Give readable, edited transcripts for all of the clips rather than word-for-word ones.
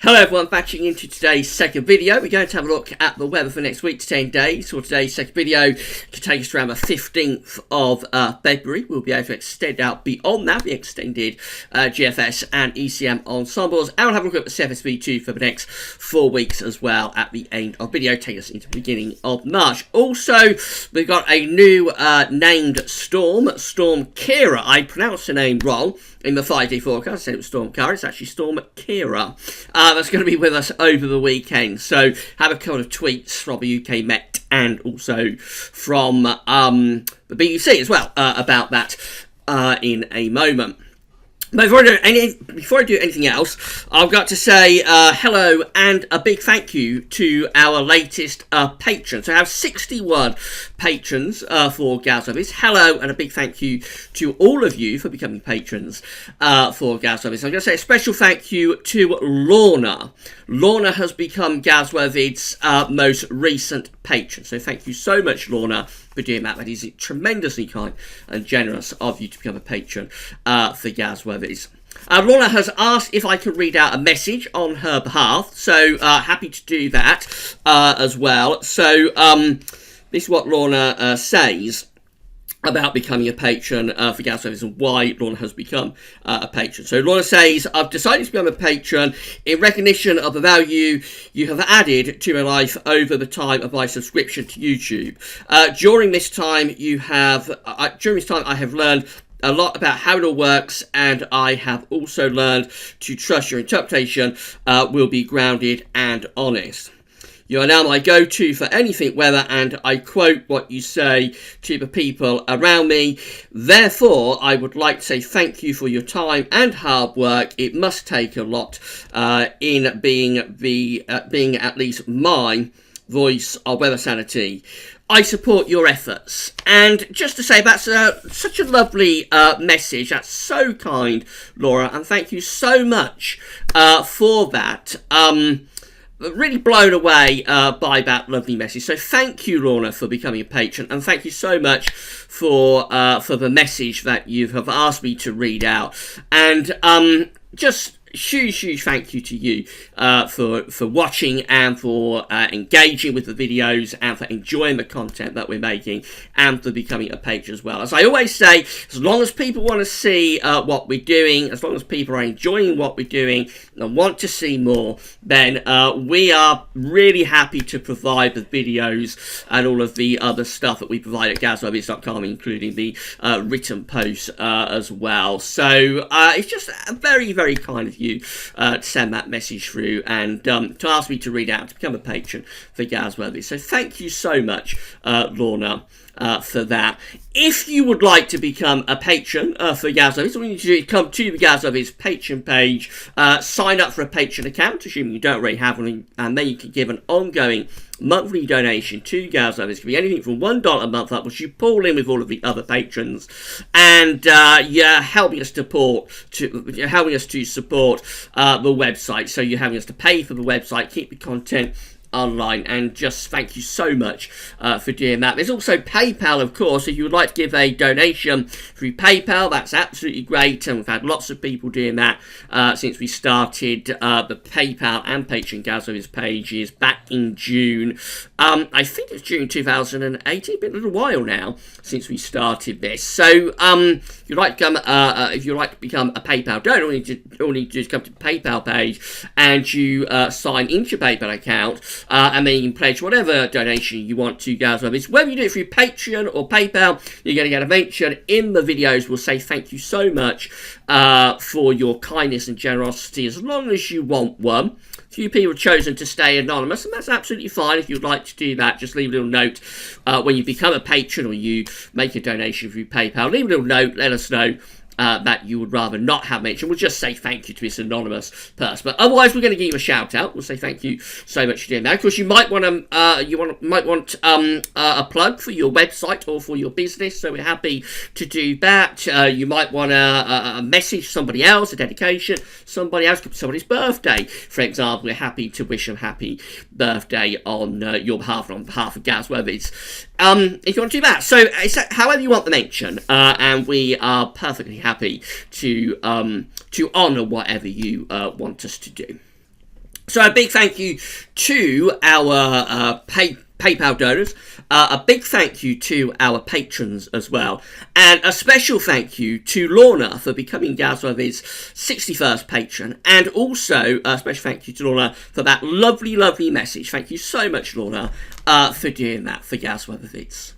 Hello everyone, batching into today's second video. We're going to have a look at the weather for next week to 10 days. So today's second video can take us to around the 15th of February. We'll be able to extend out beyond that, the extended GFS and ECM ensembles. And we'll have a look at the CFSV2 for the next 4 weeks as well at the end of the video, take us into the beginning of March. Also, we've got a new named Storm Caira. I pronounced the name wrong in the 5-day forecast. I said it was Storm Caira, it's actually Storm Caira. That's going to be with us over the weekend. So have a couple of tweets from the UK Met and also from the BBC as well about that in a moment. But before I do anything else, I've got to say hello and a big thank you to our latest patrons. So I have 61 patrons for Gaz Service. Hello and a big thank you to all of you for becoming patrons for Gaz Service. I'm going to say a special thank you to Lorna. Lorna has become Gazworthy's most recent patron. So thank you so much, Lorna, for doing that. That is tremendously kind and generous of you to become a patron for Gazworthy's. Lorna has asked if I could read out a message on her behalf, so happy to do that as well. So this is what Lorna says about becoming a patron for Gaz Service and why Lorna has become a patron. So Lorna says, I've decided to become a patron in recognition of the value you have added to my life over the time of my subscription to YouTube. During this time I have learned a lot about how it all works, and I have also learned to trust your interpretation will be grounded and honest. You are now my go-to for anything weather, and I quote what you say to the people around me. Therefore, I would like to say thank you for your time and hard work. It must take a lot in being at least my voice of weather sanity. I support your efforts. And just to say, that's such a lovely message. That's so kind, Laura, and thank you so much for that. Really blown away by that lovely message. So thank you, Lorna, for becoming a patron, and thank you so much for the message that you have asked me to read out. And just huge thank you to you for watching and for engaging with the videos and for enjoying the content that we're making and for becoming a patron as well. As I always say, as long as people want to see what we're doing, as long as people are enjoying what we're doing and want to see more, then we are really happy to provide the videos and all of the other stuff that we provide at gazworthies.com, including the written posts as well. So it's just very kind of you to send that message through and to ask me to read out, to become a patron for Gazworthy. So thank you so much, Lorna, for that. If you would like to become a patron for Gazworthy, all you need to do is come to the Gazworthy's patron page, sign up for a patron account, assuming you don't already have one, and then you can give an ongoing monthly donation to Gazworthy. It can be anything from $1 a month up, which you pull in with all of the other patrons, and you're helping us to support the website. So you're having us to pay for the website, keep the content online, and just thank you so much for doing that. There's also PayPal, of course. If you would like to give a donation through PayPal, that's absolutely great, and we've had lots of people doing that since we started the PayPal and Patreon Gazworthy's pages back in June. I think it's June 2018. It's been a little while now since we started this. So if you'd like to become a PayPal donor, all you need to do is come to the PayPal page and you sign into your PayPal account. And then you can pledge whatever donation you want to Gazworthy. Whether you do it through Patreon or PayPal, you're going to get a mention in the videos. We'll say thank you so much for your kindness and generosity, as long as you want one. A few people have chosen to stay anonymous, and that's absolutely fine. If you'd like to do that, just leave a little note when you become a patron or you make a donation through PayPal. Leave a little note, let us know that you would rather not have mentioned. We'll just say thank you to this anonymous person, but otherwise we're going to give you a shout out. We'll say thank you so much for doing that. Of course, you might want a plug for your website or for your business, so we're happy to do that. You might want a message somebody else, a dedication, somebody else, somebody's birthday, for example. We're happy to wish them happy birthday on your behalf and on behalf of Gazworthy's. If you want to do that, so it's however you want the mention, and we are perfectly happy to honour whatever you want us to do. So a big thank you to our PayPal donors, a big thank you to our patrons as well, and a special thank you to Lorna for becoming Gasworthy's 61st patron, and also a special thank you to Lorna for that lovely, lovely message. Thank you so much, Lorna, for doing that for Gasworthy's.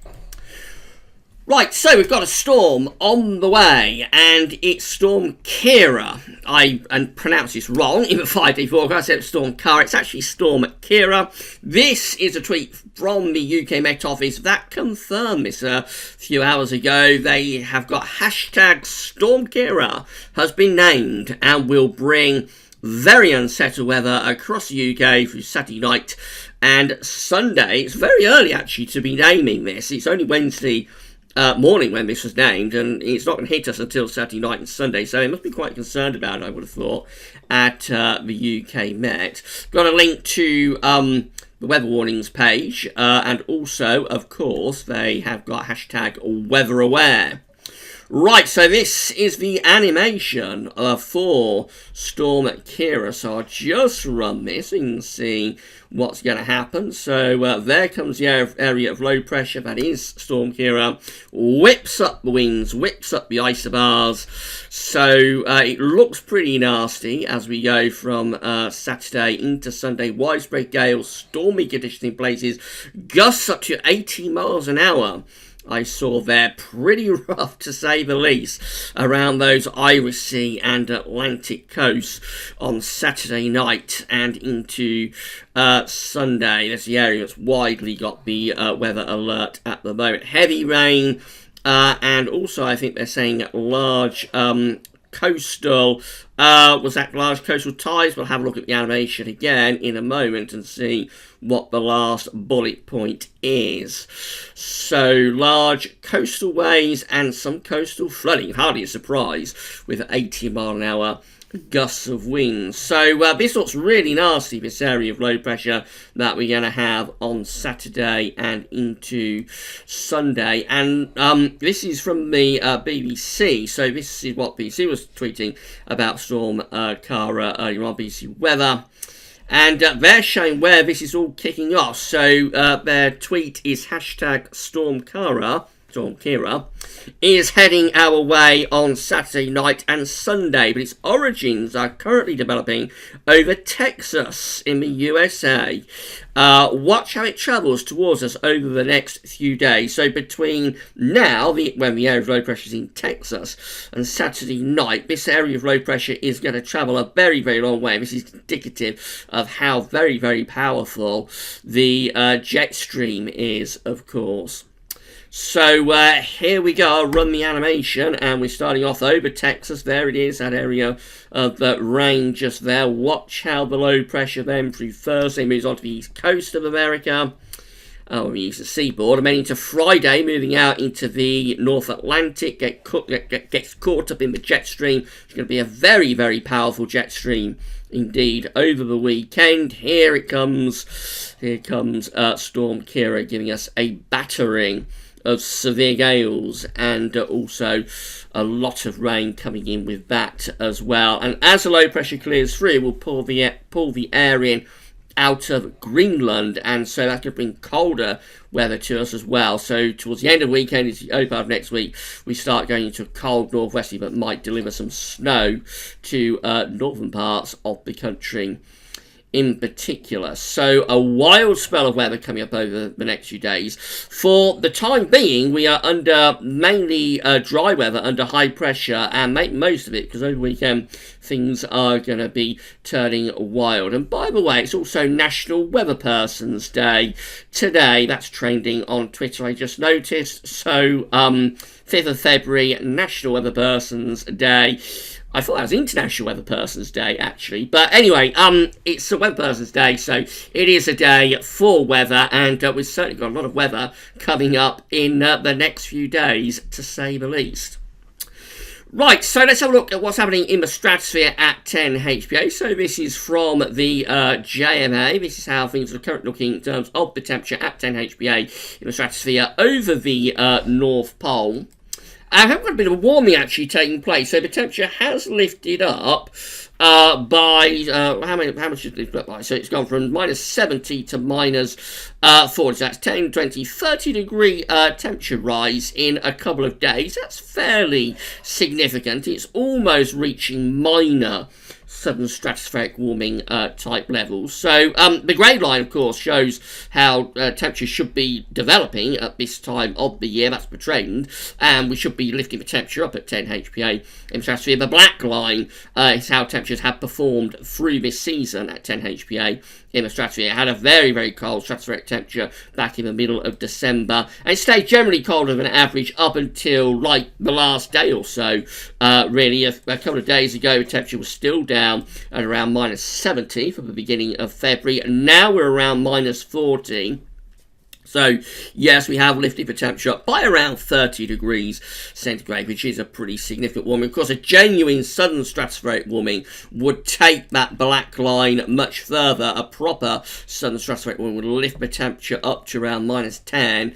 Right, so we've got a storm on the way, and it's Storm Caira. I pronounced this wrong in the 5-day forecast. I said Storm Caira. It's actually Storm Caira. This is a tweet from the UK Met Office that confirmed this a few hours ago. They have got hashtag Storm Caira has been named and will bring very unsettled weather across the UK through Saturday night and Sunday. It's very early, actually, to be naming this. It's only Wednesday morning when this was named, and it's not going to hit us until Saturday night and Sunday, so they must be quite concerned about it, I would have thought, at the UK Met. Got a link to the weather warnings page, and also, of course, they have got hashtag weather aware. Right, so this is the animation for Storm Caira, so I'll just run this and you can see what's going to happen. So there comes the area of low pressure, that is Storm Caira, whips up the winds, whips up the isobars, so it looks pretty nasty as we go from Saturday into Sunday. Widespread gales, stormy conditions in places, gusts up to 80 miles an hour. I saw there, pretty rough to say the least, around those Irish Sea and Atlantic coasts on Saturday night and into Sunday. That's the area that's widely got the weather alert at the moment. Heavy rain, and also I think they're saying large coastal, was that large coastal tides? We'll have a look at the animation again in a moment and see what the last bullet point is. So large coastal waves and some coastal flooding, hardly a surprise with 80 mile an hour gusts of wind. So this looks really nasty, this area of low pressure that we're going to have on Saturday and into Sunday. And this is from the BBC. So this is what BBC was tweeting about Storm Caira earlier on, BBC Weather. And they're showing where this is all kicking off. So their tweet is hashtag Storm Caira is heading our way on Saturday night and Sunday, but its origins are currently developing over Texas in the USA. Watch how it travels towards us over the next few days. So between now, when the area of low pressure is in Texas, and Saturday night, this area of low pressure is going to travel a very, very long way. This is indicative of how very, very powerful the jet stream is, of course. So here we go, I'll run the animation, and we're starting off over Texas. There it is, that area of rain just there. Watch how the low pressure then through Thursday moves on to the east coast of America. We use the seaboard, and then into Friday, moving out into the North Atlantic, gets caught up in the jet stream. It's going to be a very, very powerful jet stream indeed over the weekend. Here it comes. Here comes Storm Caira giving us a battering of severe gales and also a lot of rain coming in with that as well. And as the low pressure clears through, we'll pull the air in out of Greenland, and so that could bring colder weather to us as well. So towards the end of the weekend, it's the open of next week, we start going into a cold northwesterly that might deliver some snow to northern parts of the country in particular. So a wild spell of weather coming up over the next few days. For the time being, we are under mainly dry weather, under high pressure, and make most of it because over the weekend things are going to be turning wild. And by the way, it's also National Weather Persons Day today. That's trending on Twitter, I just noticed. So 5th of February, National Weather Persons Day. I thought that was International Weather Persons Day, actually. But anyway, it's a Weather Persons Day, so it is a day for weather, and we've certainly got a lot of weather coming up in the next few days, to say the least. Right, so let's have a look at what's happening in the stratosphere at 10 HPA. So this is from the JMA. This is how things are currently looking in terms of the temperature at 10 HPA in the stratosphere over the North Pole. I have got a bit of a warming actually taking place, so the temperature has lifted up by how much did it look like? So it's gone from -70 to -40. So that's 10, 20, 30 degree temperature rise in a couple of days. That's fairly significant. It's almost reaching minor southern stratospheric warming type levels. So the grey line, of course, shows how temperatures should be developing at this time of the year. That's the trend, and we should be lifting the temperature up at 10 HPA in the stratosphere. The black line is how temperatures have performed through this season at 10 HPA in the stratosphere. It had a very, very cold stratospheric temperature back in the middle of December, and it stayed generally colder than average up until like the last day or so. Really, a couple of days ago, the temperature was still down at around -70 from the beginning of February, and now we're around -40. So, yes, we have lifted the temperature up by around 30 degrees centigrade, which is a pretty significant warming. Of course, a genuine southern stratospheric warming would take that black line much further. A proper southern stratospheric warming would lift the temperature up to around -10,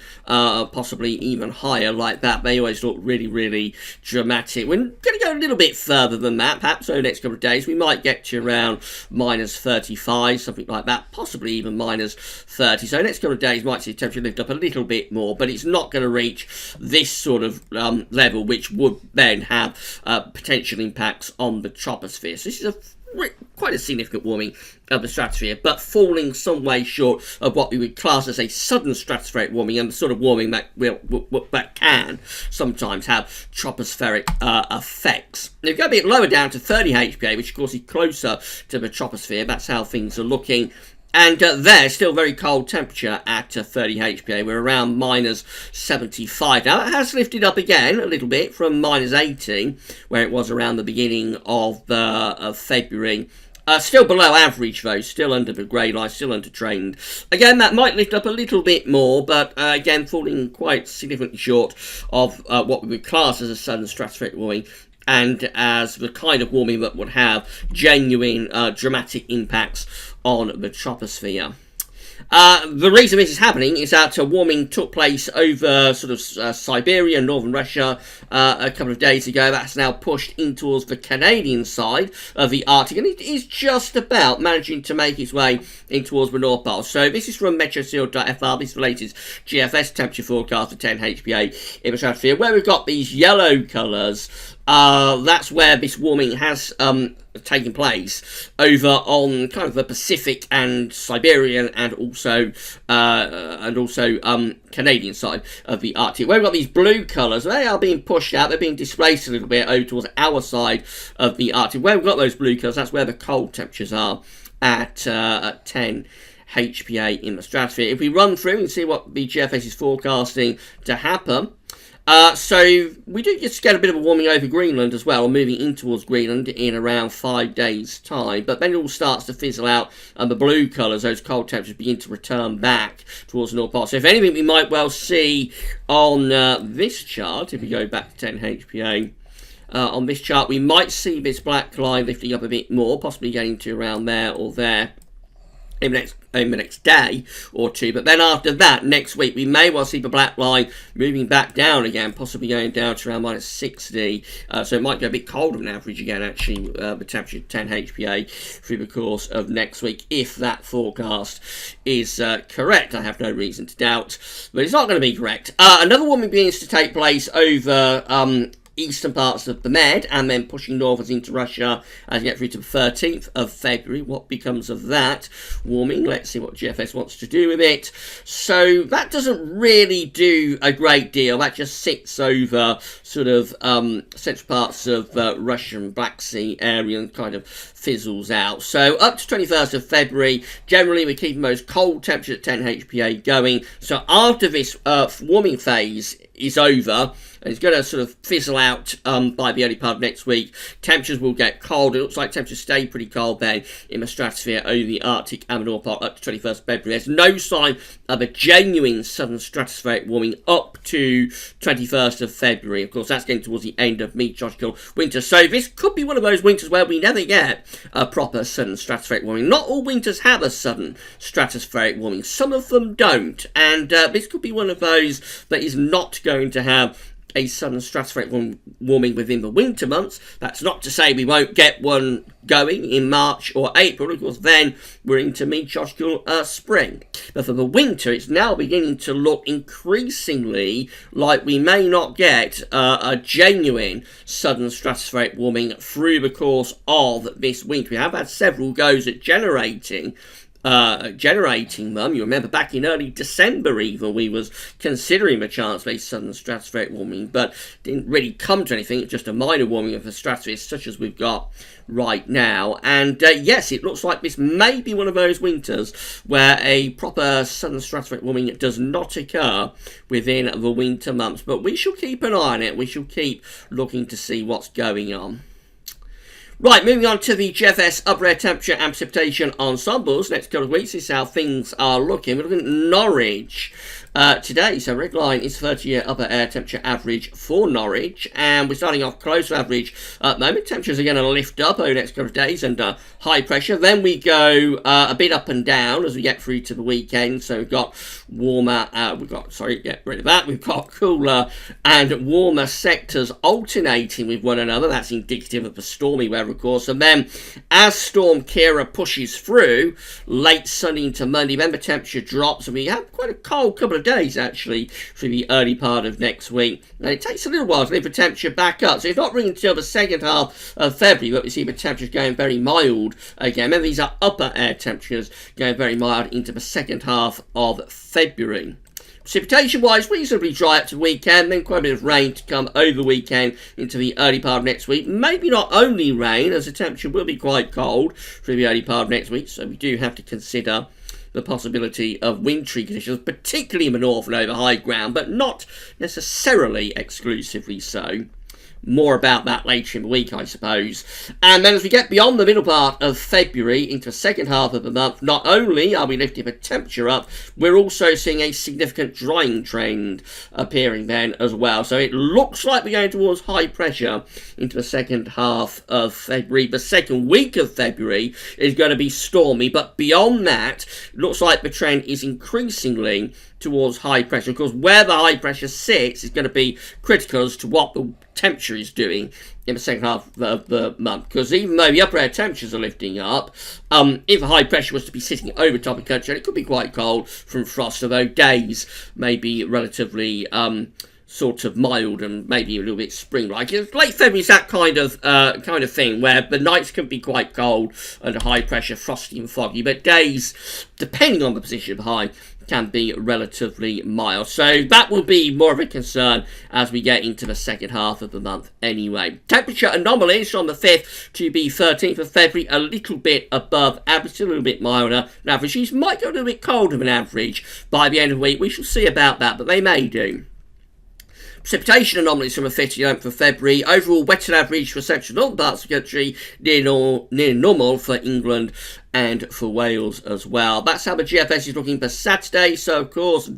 possibly even higher like that. They always look really, really dramatic. We're going to go a little bit further than that, perhaps over the next couple of days. We might get to around -35, something like that, possibly even -30. So the next couple of days might see temperature lift up a little bit more, but it's not going to reach this sort of level, which would then have potential impacts on the troposphere. So this is quite a significant warming of the stratosphere, but falling some way short of what we would class as a southern stratospheric warming, and the sort of warming that that can sometimes have tropospheric effects. Now, if you go a bit lower down to 30 HPA, which of course is closer to the troposphere, that's how things are looking. And there's still very cold temperature at 30 HPA. We're around -75 now. It has lifted up again a little bit from -80, where it was around the beginning of February. Still below average, though. Still under the grey line, still under trend. Again, that might lift up a little bit more, but again, falling quite significantly short of what we would class as a southern stratospheric warming, and as the kind of warming that would have genuine dramatic impacts on the troposphere. The reason this is happening is that warming took place over sort of Siberia and northern Russia a couple of days ago. That's now pushed in towards the Canadian side of the Arctic, and it is just about managing to make its way in towards the North Pole. So this is from meteoshield.fr. This is the latest GFS temperature forecast for 10 HPA in the stratosphere, where we've got these yellow colours. That's where this warming has taking place over on kind of the Pacific and Siberian and also Canadian side of the Arctic. Where we've got these blue colours, they are being pushed out, they're being displaced a little bit over towards our side of the Arctic. Where we've got those blue colours, that's where the cold temperatures are at 10 HPA in the stratosphere. If we run through and see what the GFS is forecasting to happen, so we do just get a bit of a warming over Greenland as well, or moving in towards Greenland in around 5 days' time. But then it all starts to fizzle out, and the blue colours, those cold temperatures, begin to return back towards the North Pole. So if anything, we might well see on this chart, if we go back to 10 HPA, on this chart, we might see this black line lifting up a bit more, possibly getting to around there or there in the next day or two. But then after that, next week, we may well see the black line moving back down again, possibly going down to around -60. So it might go a bit colder than average again, actually, the temperature 10 HPA through the course of next week, if that forecast is correct. I have no reason to doubt, but it's not going to be correct. Another warming begins to take place over eastern parts of the Med, and then pushing northwards into Russia as you get through to the 13th of February. What becomes of that warming? Let's see what GFS wants to do with it. So that doesn't really do a great deal. That just sits over sort of central parts of Russia and Black Sea area and kind of fizzles out. So up to 21st of February, generally we're keeping those cold temperatures at 10 HPA going. So after this warming phase is over, and it's going to sort of fizzle out by the early part of next week, temperatures will get cold. It looks like temperatures stay pretty cold then in the stratosphere over the Arctic and the North Pole up to 21st February. There's no sign of a genuine southern stratospheric warming up to 21st of February. Of course, that's getting towards the end of meteorological winter. So this could be one of those winters where we never get a proper southern stratospheric warming. Not all winters have a southern stratospheric warming. Some of them don't. And this could be one of those that is not going to have a southern stratospheric warming within the winter months. That's not to say we won't get one going in March or April. Of course, then we're into meteorological spring. But for the winter, it's now beginning to look increasingly like we may not get a genuine southern stratospheric warming through the course of this winter. We have had several goes at generating them. You remember back in early December even we was considering the chance of a southern stratospheric warming, but didn't really come to anything. It's just a minor warming of the stratosphere such as we've got right now. And yes, it looks like this may be one of those winters where a proper southern stratospheric warming does not occur within the winter months, but we shall keep an eye on it. We shall keep looking to see what's going on. Right, moving on to the GFS upper air temperature and precipitation ensembles. Next couple of weeks, this is how things are looking. We're looking at Norwich today. So red line is 30-year upper air temperature average for Norwich. And we're starting off close to average at the moment. Temperatures are going to lift up over the next couple of days under high pressure. Then we go a bit up and down as we get through to the weekend. So we've got warmer, get rid of that. We've got cooler and warmer sectors alternating with one another. That's indicative of the stormy weather, of course. And then as Storm Caira pushes through, late sunny into Monday, then the temperature drops and we have quite a cold couple of days actually through the early part of next week. And it takes a little while to lift the temperature back up. So it's not really until the second half of February that we see the temperatures going very mild again. Remember, these are upper air temperatures going very mild into the second half of February. Precipitation-wise, reasonably dry up to the weekend, then quite a bit of rain to come over the weekend into the early part of next week. Maybe not only rain, as the temperature will be quite cold through the early part of next week, so we do have to consider the possibility of wintry conditions, particularly in the north and over high ground, but not necessarily exclusively so. More about that later in the week, I suppose. And then as we get beyond the middle part of February into the second half of the month, not only are we lifting the temperature up, we're also seeing a significant drying trend appearing then as well. So it looks like we're going towards high pressure into the second half of February. The second week of February is going to be stormy, but beyond that, it looks like the trend is increasingly towards high pressure. Of course, where the high pressure sits is going to be critical as to what the temperature is doing in the second half of the month, because even though the upper air temperatures are lifting up, if the high pressure was to be sitting over top of the country, it could be quite cold from frost, although days may be relatively sort of mild and maybe a little bit spring-like. Late February is that kind of thing where the nights can be quite cold under high pressure, frosty and foggy, but days, depending on the position of the high, can be relatively mild. So that will be more of a concern as we get into the second half of the month anyway. Temperature anomalies from the 5th to the 13th of February, a little bit above average, a little bit milder than average. These might go a little bit colder than average by the end of the week. We shall see about that, but they may do. Precipitation anomalies from the 5th to the 11th of February. Overall wetter than average for central northern parts of the country, near normal for England and for Wales as well. That's how the GFS is looking for Saturday. So, of course,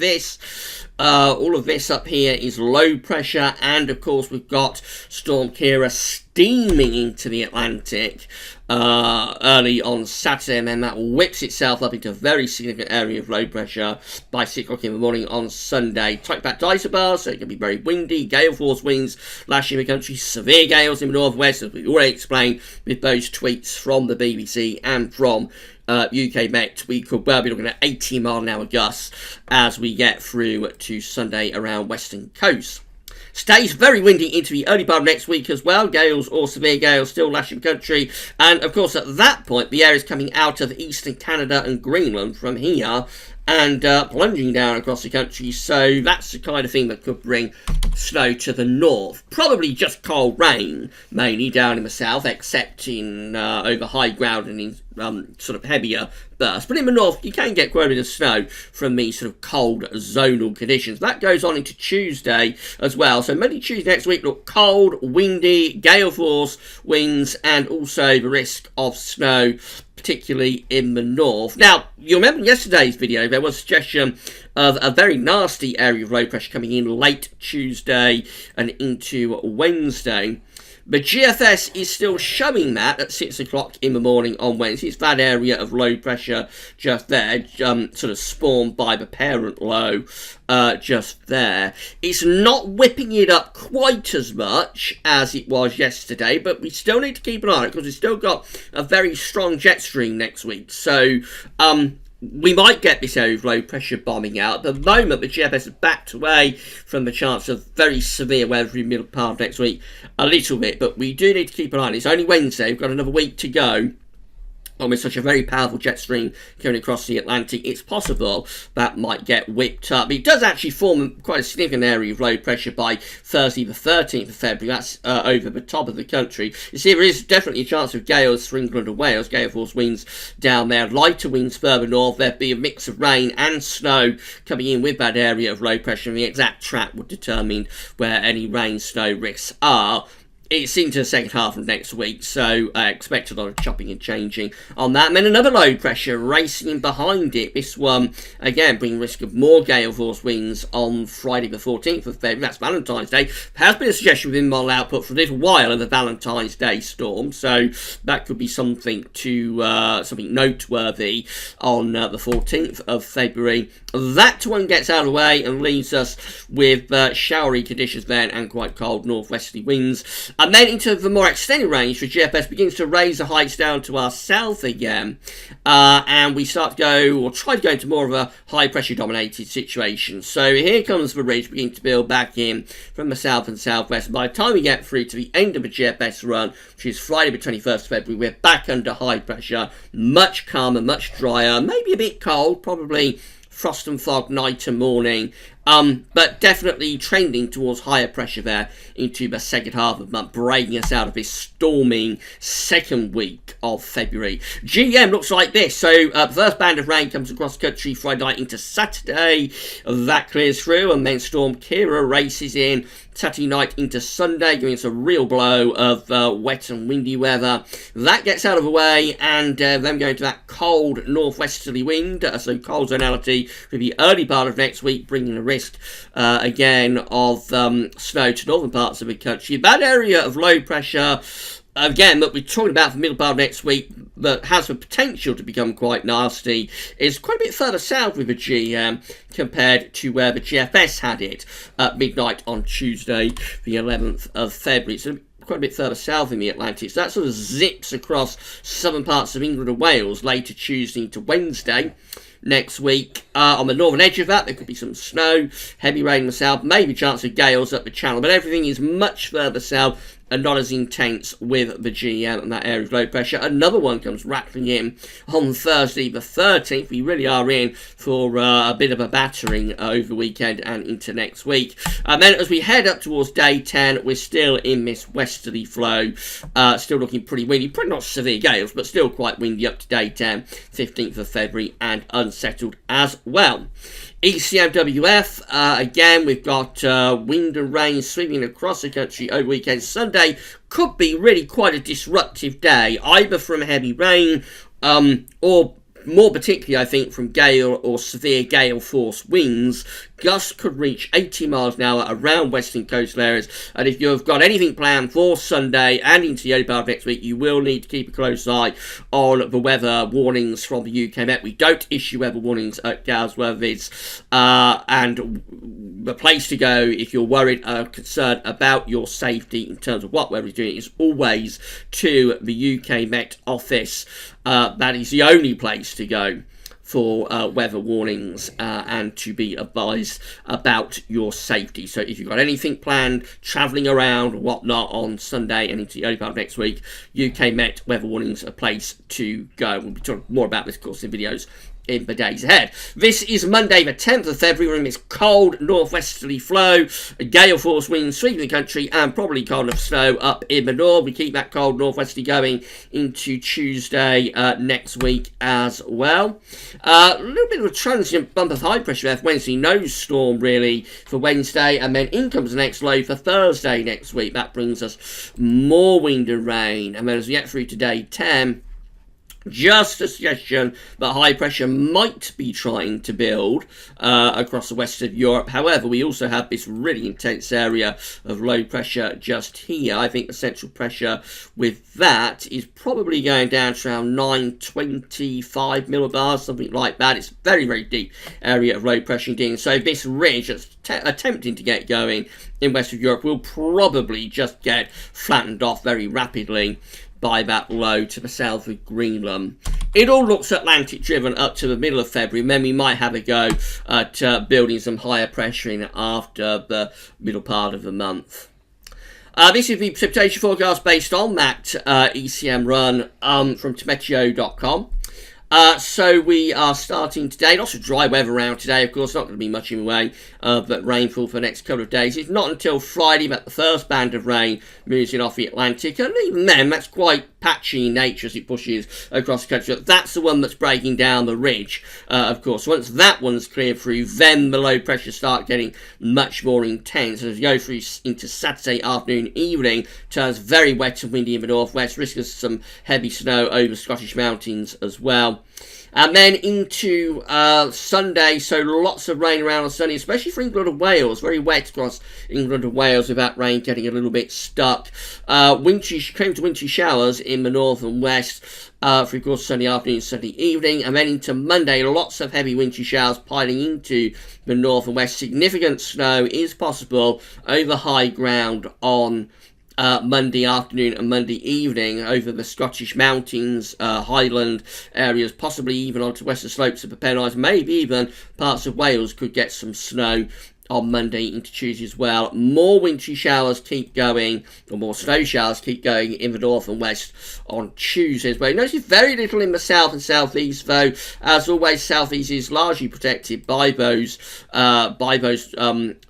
all of this up here is low pressure. And, of course, we've got Storm Caira steaming into the Atlantic early on Saturday, and then that whips itself up into a very significant area of low pressure by 6 o'clock in the morning on Sunday. Tight back isobars, so it can be very windy, gale force winds lashing the country, severe gales in the northwest, as we've already explained with those tweets from the BBC and from UK Met. We could well be looking at 80-mile-an-hour gusts as we get through to Sunday around western coast. Stays very windy into the early part of next week as well. Gales or severe gales still lashing the country. And, of course, at that point, the air is coming out of eastern Canada and Greenland from here and plunging down across the country. So that's the kind of thing that could bring snow to the north. Probably just cold rain, mainly down in the south, except in over high ground and in sort of heavier bursts. But in the north, you can get quite a bit of snow from these sort of cold zonal conditions. That goes on into Tuesday as well. So Monday, Tuesday next week look cold, windy, gale force winds, and also the risk of snow, particularly in the north. Now, you remember in yesterday's video, there was a suggestion of a very nasty area of low pressure coming in late Tuesday and into Wednesday. The GFS is still showing that at 6 o'clock in the morning on Wednesday. It's that area of low pressure just there, sort of spawned by the parent low just there. It's not whipping it up quite as much as it was yesterday, but we still need to keep an eye on it because we've still got a very strong jet stream next week. So, we might get this area of low pressure bombing out. At the moment, the GFS has backed away from the chance of very severe weather in the middle part of next week a little bit, but we do need to keep an eye on it. It's only Wednesday, we've got another week to go. And with such a very powerful jet stream going across the Atlantic, it's possible that might get whipped up. It does actually form quite a significant area of low pressure by Thursday the 13th of February. That's over the top of the country. You see, there is definitely a chance of gales for England and Wales, gale force winds down there, lighter winds further north. There'd be a mix of rain and snow coming in with that area of low pressure, and the exact track would determine where any rain, snow risks are. It's into the second half of next week, so I expect a lot of chopping and changing on that. And then another low pressure racing in behind it. This one, again, bringing risk of more gale force winds on Friday the 14th of February. That's Valentine's Day. There has been a suggestion within model output for a little while of the Valentine's Day storm, so that could be something to something noteworthy on the 14th of February. That one gets out of the way and leaves us with showery conditions then and quite cold northwesterly winds. And then into the more extended range, the GFS begins to raise the heights down to our south again. And we start to go, or try to go into more of a high pressure dominated situation. So here comes the ridge beginning to build back in from the south and southwest. By the time we get through to the end of the GFS run, which is Friday the 21st of February, we're back under high pressure, much calmer, much drier, maybe a bit cold, probably frost and fog night and morning, but definitely trending towards higher pressure there into the second half of the month, breaking us out of this storming second week of February. GM looks like this. So the first band of rain comes across the country Friday night into Saturday. That clears through, and then Storm Caira races in Saturday night into Sunday, giving us a real blow of wet and windy weather. That gets out of the way, and then going to that cold northwesterly wind, so cold zonality for the early part of next week, bringing a risk again of snow to northern parts of the country. That area of low pressure, again, that we're talking about for the middle part of next week, that has the potential to become quite nasty, is quite a bit further south with the GM compared to where the GFS had it at midnight on Tuesday, the 11th of February. So quite a bit further south in the Atlantic. So that sort of zips across southern parts of England and Wales later Tuesday to Wednesday next week. On the northern edge of that, there could be some snow, heavy rain in the south, maybe chance of gales up the channel, but everything is much further south and not as intense with the GM and that area of low pressure. Another one comes rattling in on Thursday the 13th. We really are in for a bit of a battering over the weekend and into next week. And then as we head up towards day 10, we're still in this westerly flow, still looking pretty windy, probably not severe gales, but still quite windy up to day 10, 15th of February, and unsettled as well. ECMWF, again, we've got wind and rain sweeping across the country over weekend. Sunday could be really quite a disruptive day, either from heavy rain or more particularly, I think, from gale or severe gale force winds. Gusts could reach 80 miles an hour around western coastal areas, and if you've got anything planned for Sunday and into the early part of next week, you will need to keep a close eye on the weather warnings from the UK Met. We don't issue weather warnings at Gals Weathervids, and the place to go if you're worried or concerned about your safety in terms of what weather is doing is always to the UK Met office. That is the only place to go for weather warnings and to be advised about your safety. So if you've got anything planned, travelling around or whatnot on Sunday and into the early part of next week, UK Met weather warnings are a place to go. We'll be talking more about this, of course, in videos in the days ahead. This is Monday the 10th of February. We're in this cold northwesterly flow, gale force winds sweeping the country, and probably cold enough snow up in the north. We keep that cold northwesterly going into Tuesday next week as well. A little bit of a transient bump of high pressure there for Wednesday, no storm really for Wednesday, and then in comes the next low for Thursday next week. That brings us more wind and rain, and then as we get through to day 10, Just a suggestion that high pressure might be trying to build across the west of Europe. However, we also have this really intense area of low pressure just here. I think the central pressure with that is probably going down to around 925 millibars, something like that. It's very, very deep area of low pressure indeed. So this ridge that's attempting to get going in west of Europe will probably just get flattened off very rapidly by that low to the south of Greenland. It all looks Atlantic driven up to the middle of February, and then we might have a go at building some higher pressure in after the middle part of the month. This is the precipitation forecast based on that ECM run from Meteo.com. So we are starting today. Lots of dry weather around today, of course. Not going to be much in the way of rainfall for the next couple of days. It's not until Friday that the first band of rain moves in off the Atlantic, and even then that's quite patchy in nature as it pushes across the country. But that's the one that's breaking down the ridge, of course. Once that one's cleared through, then the low pressure start getting much more intense. As we go through into Saturday afternoon, evening, turns very wet and windy in the northwest, risk of some heavy snow over Scottish mountains as well. And then into Sunday, so lots of rain around on Sunday, especially for England and Wales. Very wet across England and Wales with that rain getting a little bit stuck. Wintry showers in the north and west for, of course, Sunday afternoon, Sunday evening. And then into Monday, lots of heavy wintry showers piling into the north and west. Significant snow is possible over high ground on Monday afternoon and Monday evening over the Scottish mountains, highland areas, possibly even onto western slopes of the Pennines, maybe even parts of Wales could get some snow on Monday into Tuesday as well. More wintry showers keep going, or more snow showers keep going in the north and west on Tuesday as well. Notice very little in the south and southeast, though. As always, southeast is largely protected by those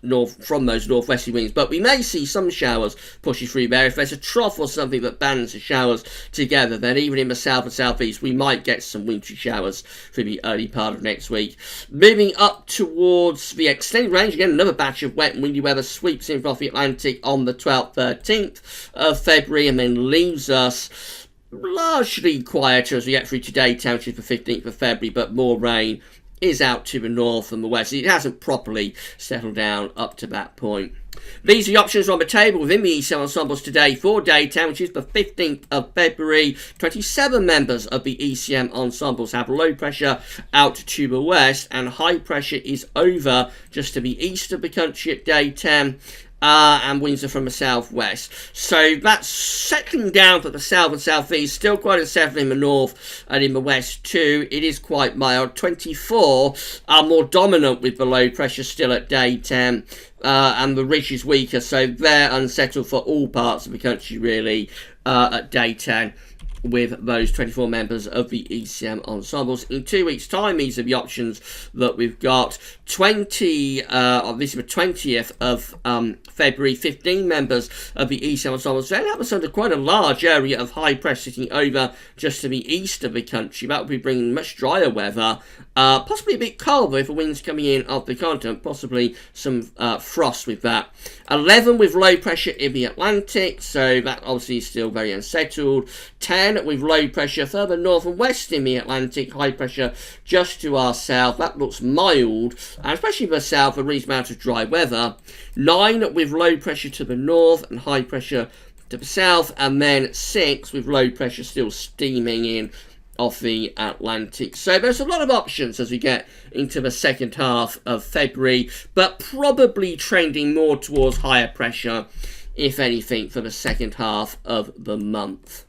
northwesterly winds. But we may see some showers pushing through there. If there's a trough or something that bands the showers together, then even in the south and southeast, we might get some wintry showers for the early part of next week. Moving up towards the extended range again. Another batch of wet and windy weather sweeps in off the Atlantic on the 12th, 13th of February and then leaves us largely quieter as we get through today, temperature for 15th of February, but more rain is out to the north and the west. It hasn't properly settled down up to that point. These are the options on the table within the ECM ensembles today for daytime, which is the 15th of February. 27 members of the ECM ensembles have low pressure out to the west, and high pressure is over just to the east of the country at day 10. And winds are from the southwest. So that's settling down for the south and southeast. Still quite unsettled in the north and in the west too. It is quite mild. 24 are more dominant with the low pressure still at day 10. And the ridge is weaker, so they're unsettled for all parts of the country really at day 10. With those 24 members of the ECM ensembles. In 2 weeks' time, these are the options that we've got. This is the 20th of February. 15 members of the ECM ensembles. Then that was under quite a large area of high pressure sitting over just to the east of the country. That will be bringing much drier weather. Possibly a bit colder if the wind's coming in off the continent. Possibly some frost with that. 11 with low pressure in the Atlantic. So that obviously is still very unsettled. 10 with low pressure further north and west in the Atlantic, high pressure just to our south. That looks mild, and especially the south, a reasonable amount of dry weather. 9 with low pressure to the north and high pressure to the south, and then 6 with low pressure still steaming in off the Atlantic. So there's a lot of options as we get into the second half of February, but probably trending more towards higher pressure, if anything, for the second half of the month.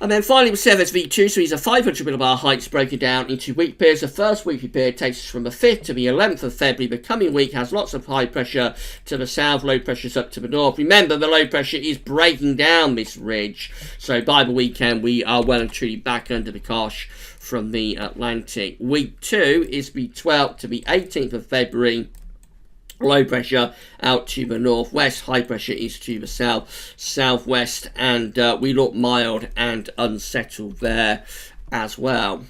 And then finally, with Sever's V2, so these are 500 millibar heights broken down into week periods. The first weekly period takes us from the 5th to the 11th of February. The coming week has lots of high pressure to the south, low pressures up to the north. Remember, the low pressure is breaking down this ridge. So by the weekend, we are well and truly back under the cosh from the Atlantic. Week 2 is the 12th to the 18th of February. Low pressure out to the northwest, high pressure is to the southwest, and we look mild and unsettled there as well.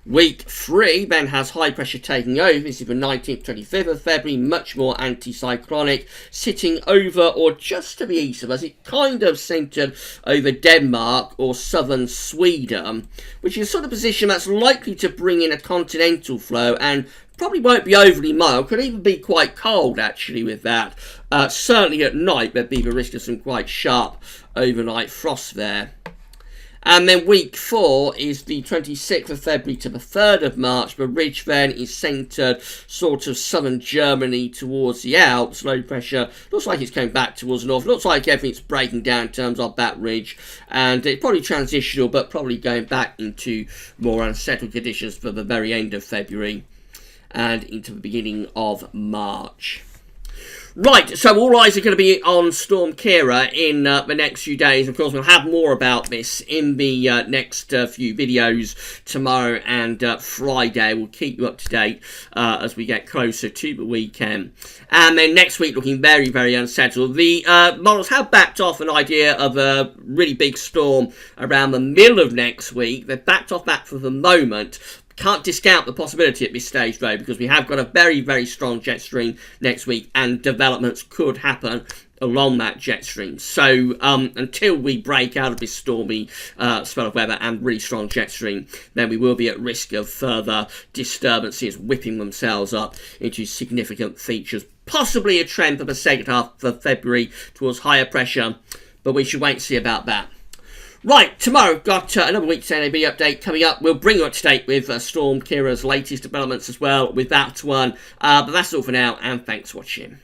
Week 3 then has high pressure taking over. This is the 19th, 25th of February, much more anticyclonic, sitting over or just to the east of us. It kind of centred over Denmark or southern Sweden, which is a sort of position that's likely to bring in a continental flow and probably won't be overly mild. Could even be quite cold actually with that. Certainly at night there'd be the risk of some quite sharp overnight frost there. And then week 4 is the 26th of February to the 3rd of March. The ridge then is centred sort of southern Germany towards the Alps. Low pressure looks like it's coming back towards the north. Looks like everything's breaking down in terms of that ridge. And it's probably transitional, but probably going back into more unsettled conditions for the very end of February and into the beginning of March. Right, so all eyes are going to be on Storm Caira in the next few days. Of course, we'll have more about this in the next few videos tomorrow and Friday. We'll keep you up to date as we get closer to the weekend. And then next week, looking very, very unsettled. The models have backed off an idea of a really big storm around the middle of next week. They've backed off that for the moment. Can't discount the possibility at this stage though, because we have got a very, very strong jet stream next week and developments could happen along that jet stream. So until we break out of this stormy spell of weather and really strong jet stream, then we will be at risk of further disturbances whipping themselves up into significant features. Possibly a trend for the second half of February towards higher pressure, but we should wait and see about that. Right, tomorrow we've got another week's NAB update coming up. We'll bring you up to date with Storm Caira's latest developments as well with that one. But that's all for now, and thanks for watching.